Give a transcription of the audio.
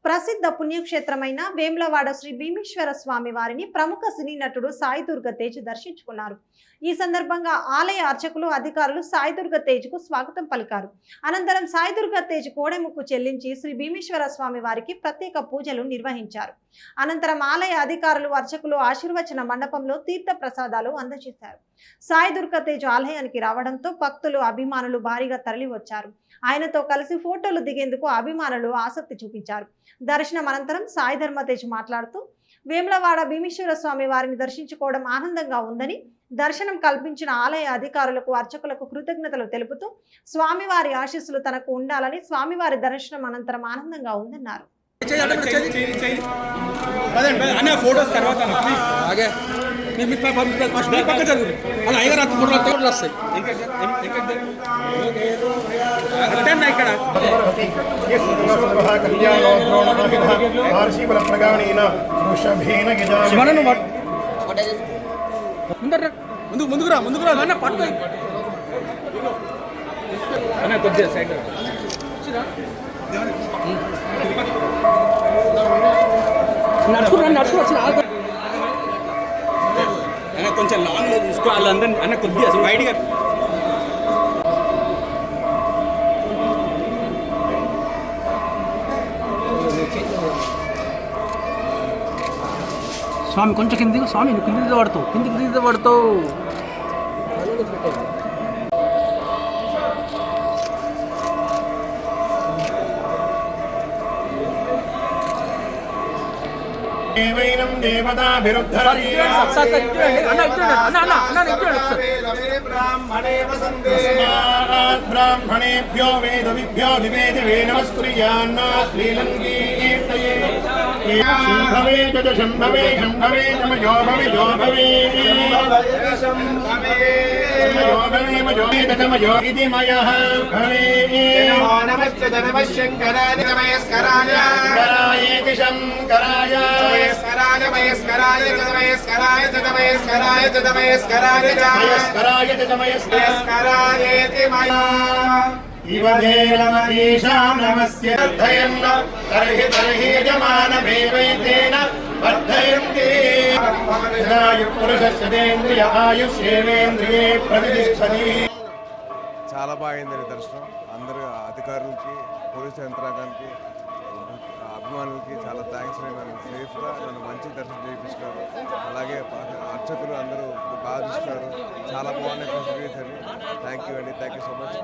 ప్రసిద్ధ పుణ్యక్షేత్రమైన వేములవాడ శ్రీ భీమేశ్వర స్వామి వారిని ప్రముఖ సినీ నటుడు సాయి దుర్గ తేజ్ దర్శించుకున్నారు. ఈ సందర్భంగా ఆలయ అర్చకులు అధికారులు సాయి దుర్గ తేజ్ కు స్వాగతం పలికారు. అనంతరం సాయి దుర్గ తేజ్ కోడెముక్కు చెల్లించి శ్రీ భీమేశ్వర స్వామి వారికి ప్రత్యేక పూజలు నిర్వహించారు. అనంతరం ఆలయ అధికారులు అర్చకులు ఆశీర్వచన మండపంలో తీర్థ ప్రసాదాలు అందజేశారు. సాయి దుర్గ తేజ్ ఆలయానికి రావడంతో భక్తులు అభిమానులు భారీగా తరలి వచ్చారు. ఆయనతో కలిసి ఫోటోలు దిగేందుకు అభిమానులు ఆసక్తి చూపించారు. దర్శనం అనంతరం సాయి ధర్మ తేజ్ మాట్లాడుతూ వేములవాడ భీమేశ్వర స్వామి వారిని దర్శించుకోవడం ఆనందంగా ఉందని, దర్శనం కల్పించిన ఆలయ అధికారులకు అర్చకులకు కృతజ్ఞతలు తెలుపుతూ స్వామివారి ఆశీస్సులు తనకు ఉండాలని, స్వామివారి దర్శనం అనంతరం ఆనందంగా ఉందన్నారు. ముందుకురా పట్టు కొద్దిగా సైడ్ అన్న కొంచెం లాంగ్ లో చూసుకోవాలి అందరినీ అన్న కొద్దిగా అసలు వైడ్గా స్వామి కొంచెం కిందికి స్వామి నువ్వు కిందికి దిగబడతావు దేవైనం దేవతాభిరుద్ధరే బ్రాహ్మణేభ్యో వేదవిభ్యో దివేదివే నమస్కుర్యాన్నా శ్రీలంకీ కీర్తయే శంభవే చ శంభవే శంభవే చమయో భవయో భవే మయో ఇది మయః భవే నమస్తే నమః శంకరాయ నమస్కరాయ శంకరాయేతి శంకరాయ నమస్కరాయ నమస్కరాయ నమస్కరాయ నమస్కరాయ నమస్కరాయ నమస్కరాయ నమస్కరాయేతి మయా ఇవ దేవమీషాం నమస్య వర్ధయన్న తర్హి యజమానమేవైతేన వర్ధయంతి పురుషస్యేంద్రియ ఆయుష్యేంద్రియే ప్రతిష్టతి. చాలా బాగుంది దర్శనం. అందరూ అధికారులకి, పోలీసు యంత్రాంగానికి, అభిమానులకి చాలా థ్యాంక్స్. నన్ను సేఫ్గా నన్ను మంచి దర్శనం చేయించినారు. అలాగే అర్చకులు అందరూ బాగా చూస్తున్నారు. చాలా బాగున్నాయి ఫెసిలిటీస్ అని. థ్యాంక్ యూ అండి. Thank you so much.